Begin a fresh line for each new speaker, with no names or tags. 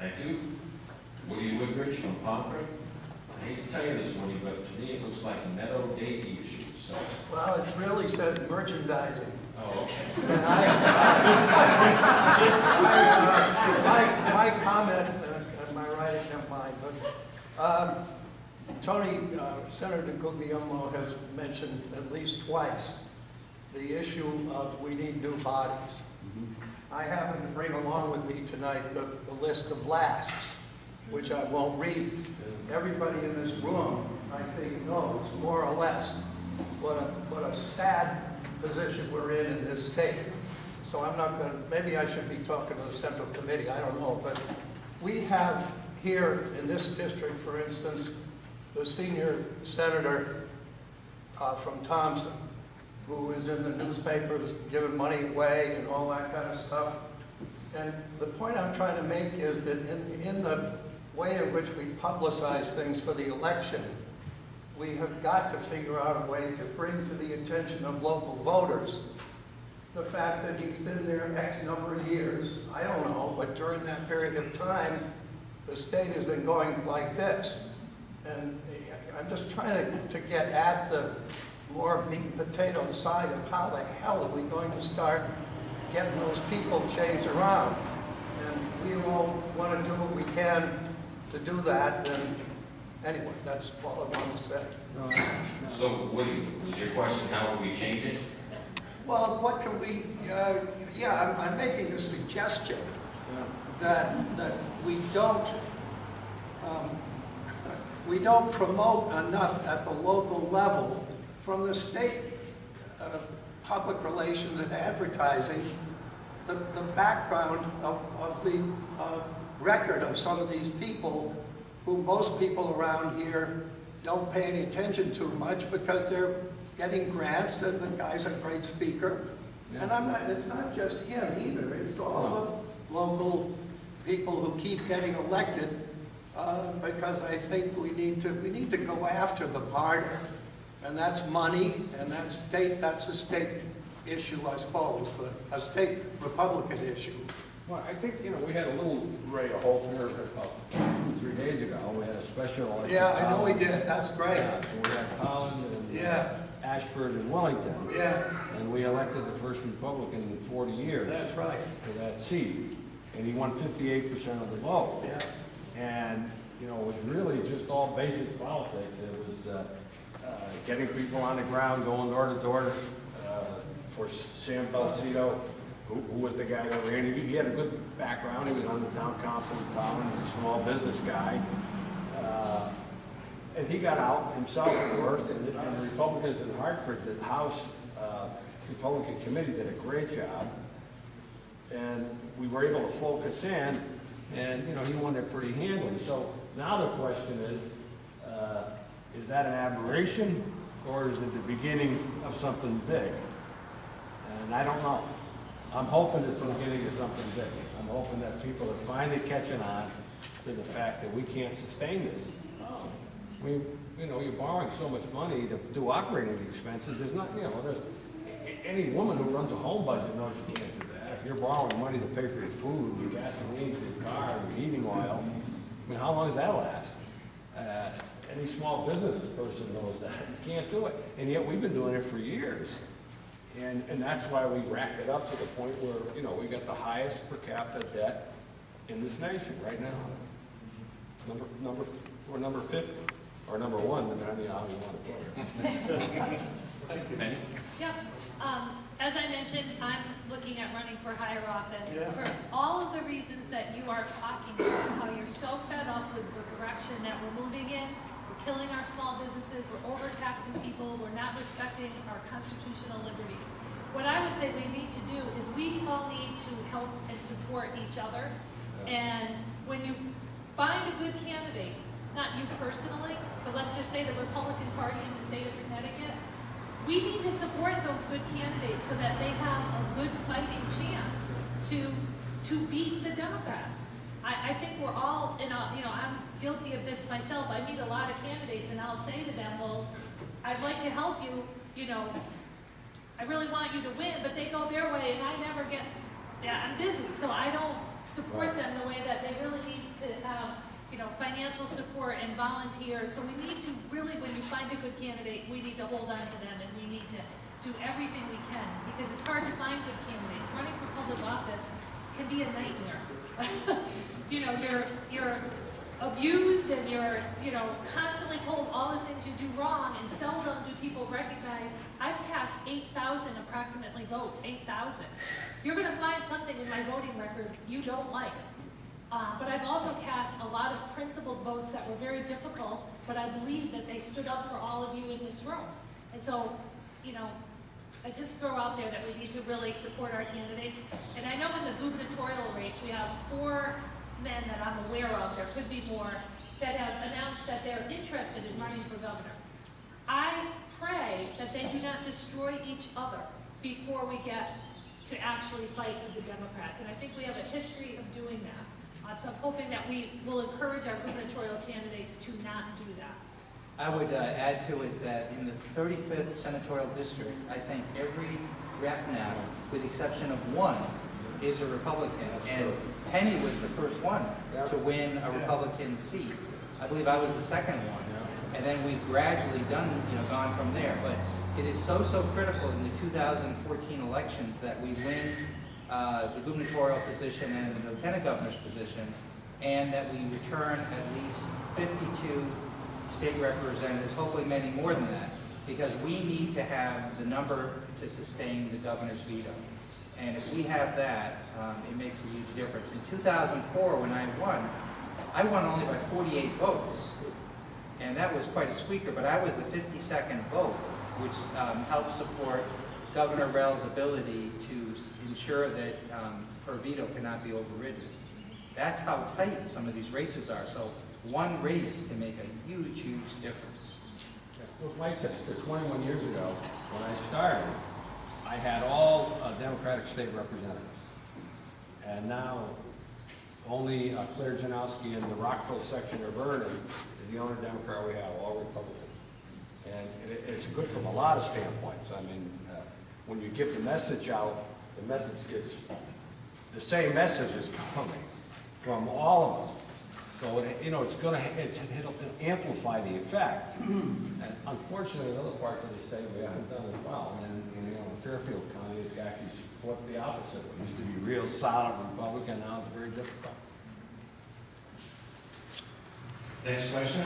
Thank you. Woody Woodbridge from Pomfret. I hate to tell you this, Woody, but to me it looks like meadow daisy issues, so.
Well, it really says merchandising.
Oh, okay.
And my comment, and my writing, not mine, but Tony, Senator Guglielmo has mentioned at least twice the issue of we need new bodies. I happen to bring along with me tonight the list of lasts, which I won't read. Everybody in this room, I think, knows more or less what a sad position we're in this state. So I'm not going to, maybe I should be talking to the Central Committee, I don't know, but we have here in this district, for instance, the senior senator from Thompson, who is in the newspapers giving money away and all that kind of stuff. And the point I'm trying to make is that in the way in which we publicize things for the election, we have got to figure out a way to bring to the attention of local voters the fact that he's been there X number of years. I don't know, but during that period of time, the state has been going like this. And I'm just trying to get at the more meat and potato side of how the hell are we going to start getting those people changed around. And we all want to do what we can to do that. And anyway, that's all I want to say.
So, Woody, was your question, how would we change it?
Well, what can we, yeah, I'm making a suggestion that we don't promote enough at the local level from the state public relations and advertising the background of the record of some of these people who most people around here don't pay any attention to much because they're getting grants and the guy's a great speaker. Yeah. And it's not just him either, it's all the local people who keep getting elected because I think we need to go after the martyr. And that's money, and that's a state issue, I suppose, but a state Republican issue.
Well, I think, we had a little ray of hope here about 3 days ago. We had a special election.
Yeah, I know we did. That's great.
Yeah, so we had Collins and Ashford and Wellington.
Yeah.
And we elected the first Republican in 40 years.
That's right.
For that seat. And he won 58% of the vote.
Yeah.
And, it was really just all basic politics. It was getting people on the ground, going door to door for Sam Belcito, who was the guy that ran. He had a good background. He was on the town council in town. He was a small business guy. And he got out himself and worked, and the Republicans in Hartford, the House Republican Committee did a great job. And we were able to focus in, and he won it pretty handily. So now the question is that an aberration, or is it the beginning of something big? And I don't know. I'm hoping it's the beginning of something big. I'm hoping that people are finally catching on to the fact that we can't sustain this. You're borrowing so much money to do operating expenses. There's not, there's any woman who runs a home budget knows you can't do that. If you're borrowing money to pay for your food, your gasoline, for your car, your heating oil, how long does that last? Any small business person knows that. You can't do it. And yet we've been doing it for years. And that's why we racked it up to the point where, we got the highest per capita debt in this nation right now. We're number 50, or number 1, depending on how you want to put it.
Penny?
Yep. As I mentioned, I'm looking at running for higher office for
Yeah.
all of the reasons that you are talking about, how you're so fed up with the direction that we're moving in. We're killing our small businesses, we're overtaxing people, we're not respecting our constitutional liberties. What I would say we need to do is we all need to help and support each other. And when you find a good candidate, not you personally, but let's just say the Republican Party in the state of Connecticut, we need to support those good candidates so that they have a good fighting chance to beat the Democrats. I think we're all, I'm guilty of this myself. I meet a lot of candidates and I'll say to them, well, I'd like to help you, I really want you to win, but they go their way and I never get, I'm busy, so I don't support them the way that they really need financial support and volunteers. So we need to really, when you find a good candidate, we need to hold on to them, and we need to do everything we can, because it's hard to find good candidates. Running for public office can be a nightmare. You're abused, and you're, constantly told all the things you do wrong, and seldom do people recognize. I've cast 8,000 approximately votes, 8,000. You're gonna find something in my voting record you don't like. But I've also cast a lot of principled votes that were very difficult, but I believe that they stood up for all of you in this room. And so, I just throw out there that we need to really support our candidates. And I know in the gubernatorial race, we have 4 men that I'm aware of, there could be more, that have announced that they're interested in running for governor. I pray that they do not destroy each other before we get to actually fight with the Democrats. And I think we have a history of doing that. So I'm hoping that we will encourage our gubernatorial candidates to not do that.
I would add to it that in the 35th senatorial district, I think every rep now, with the exception of 1, is a Republican. And Penny was the first one to win a Republican seat. I believe I was the second one. And then we've gradually gone from there. But it is so critical in the 2014 elections that we win the gubernatorial position and the lieutenant governor's position, and that we return at least 52 state representatives, hopefully many more than that, because we need to have the number to sustain the governor's veto. And if we have that, it makes a huge difference. In 2004, when I won only by 48 votes. And that was quite a squeaker, but I was the 52nd vote, which helped support Governor Rell's ability to ensure that her veto cannot be overridden. That's how tight some of these races are. So one race can make a huge difference.
Look, Mike said, 21 years ago, when I started, I had all Democratic state representatives. And now, only Claire Janowski in the Rockville section of Vernon is the only Democrat we have, all Republicans. And it's good from a lot of standpoints. I mean, when you give the message out, the message gets, the same message is coming from all of us. So, it'll amplify the effect. And unfortunately, in other parts of the state, we haven't done as well. And Fairfield County is actually flipped the opposite. It used to be real solid Republican, now it's very difficult.
Next question.